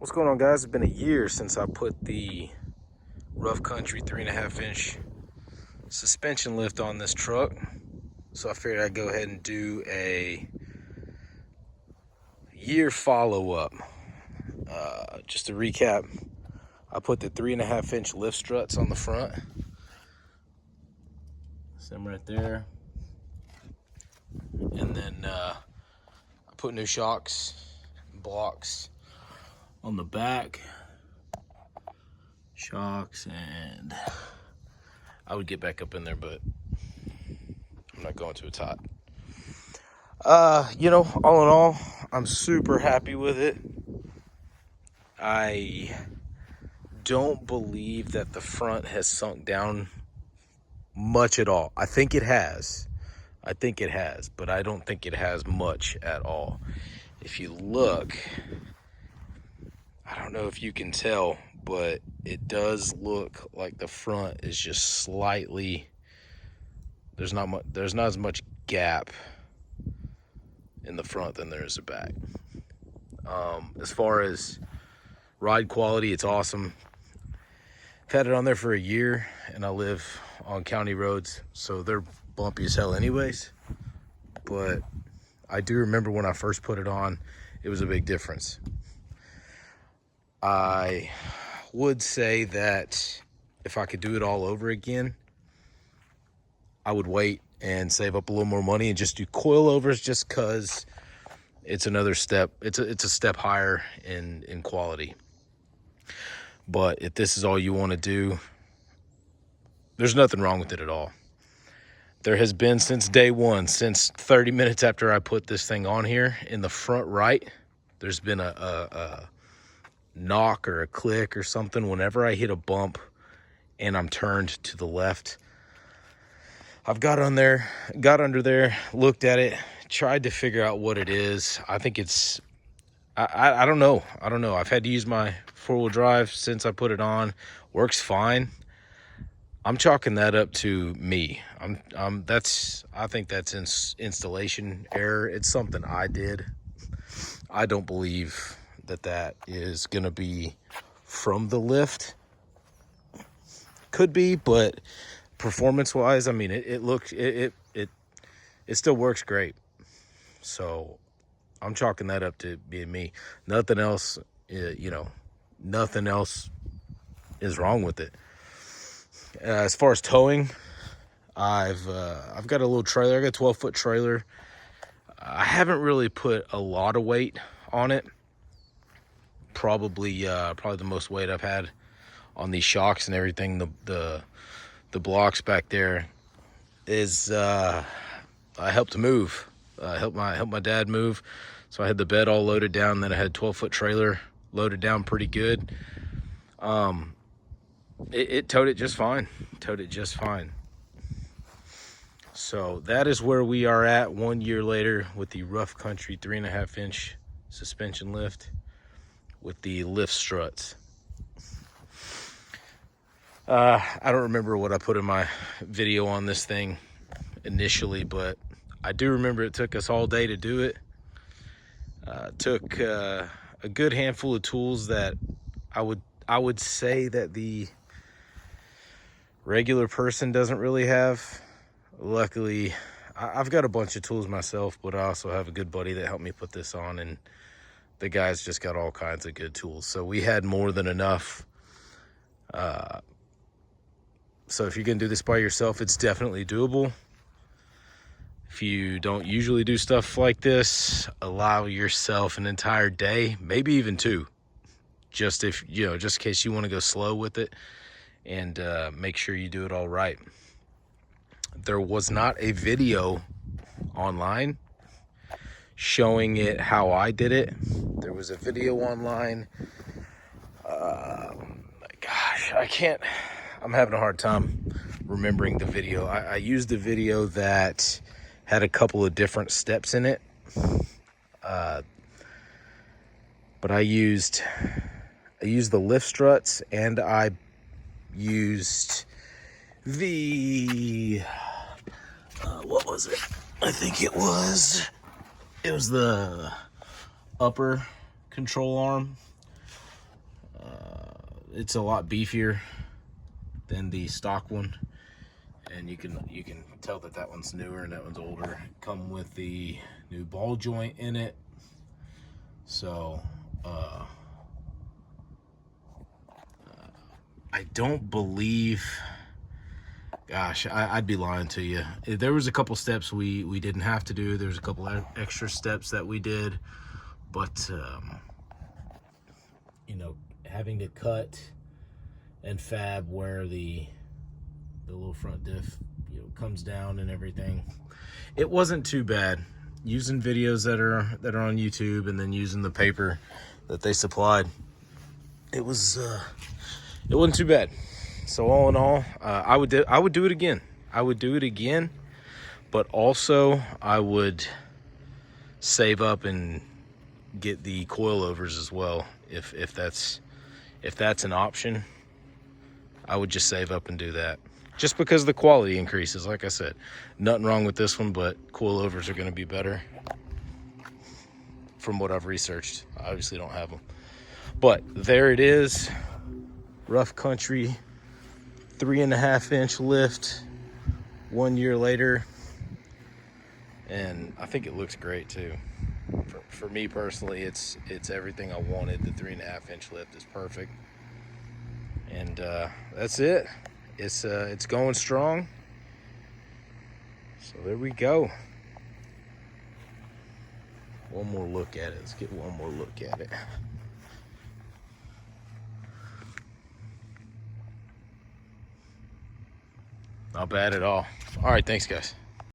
What's going on, guys? It's been a year since I put the rough country 3.5-inch suspension lift on this truck, so I figured I'd go ahead and do a year follow-up. Just to recap, I put the 3.5-inch lift struts on the front. See them right there. And then I put new shocks and blocks on the back. Shocks, and I would get back up in there, but I'm not going to. It's hot. All in all, I'm super happy with it. I don't believe that the front has sunk down much at all. I think it has, but I don't think it has much at all. If you look, I don't know if you can tell, but it does look like the front is just slightly, there's not as much gap in the front than there is the back. As far as ride quality, it's awesome. I've had it on there for a year, and I live on county roads, so they're bumpy as hell anyways. But I do remember when I first put it on, it was a big difference. I would say that if I could do it all over again, I would wait and save up a little more money and just do coilovers, just because it's another step. It's a step higher in quality. But if this is all you want to do, there's nothing wrong with it at all. There has been, since day one, since 30 minutes after I put this thing on here, in the front right, there's been a knock or a click or something whenever I hit a bump and I'm turned to the left. I've got under there, looked at it, tried to figure out what it is. I think it's, I don't know. I've had to use my 4-wheel drive since I put it on. Works fine. I'm chalking that up to me. I think that's installation error. It's something I did. I don't believe that is gonna be from the lift. Could be, but performance wise, I mean, it still works great. So I'm chalking that up to being me. Nothing else, nothing else is wrong with it. As far as towing, I've got a little trailer. I got a 12-foot trailer. I haven't really put a lot of weight on it. Probably the most weight I've had on these shocks and everything. The blocks back there is I helped move. I helped my dad move. So I had the bed all loaded down. Then I had a 12-foot trailer loaded down pretty good. It towed it just fine. So that is where we are at 1 year later with the rough country 3.5-inch suspension lift with the lift struts. I don't remember what I put in my video on this thing initially, but I do remember it took us all day to do it. Took a good handful of tools that I would say that the regular person doesn't really have. Luckily, I've got a bunch of tools myself, but I also have a good buddy that helped me put this on, and the guy's just got all kinds of good tools. So we had more than enough. So if you can do this by yourself, it's definitely doable. If you don't usually do stuff like this, allow yourself an entire day, maybe even 2, just in case you want to go slow with it, and make sure you do it all right. There was not a video online showing it how I did it. There was a video online. I'm having a hard time remembering the video. I used a video that had a couple of different steps in it. But I used the lift struts, and I used the what was it? I think it was the upper control arm It's a lot beefier than the stock one, and you can tell that that one's newer and that one's older. Come with the new ball joint in it, so I don't believe, gosh, I'd be lying to you. There was a couple steps we didn't have to do. There's a couple extra steps that we did, but you know, having to cut and fab where the little front diff, you know, comes down and everything, it wasn't too bad. Using videos that are on YouTube and then using the paper that they supplied, it wasn't too bad. So all in all, I would do it again. I would do it again, but also I would save up and get the coilovers as well. If that's an option, I would just save up and do that. Just because the quality increases, like I said. Nothing wrong with this one, but coilovers are going to be better from what I've researched. I obviously don't have them. But there it is. Rough country, 3.5-inch lift 1 year later. And I think it looks great too. For me personally, it's everything I wanted. The 3.5-inch lift is perfect. And that's it. It's going strong. So there we go. One more look at it. Let's get one more look at it. Not bad at all. All right, thanks guys.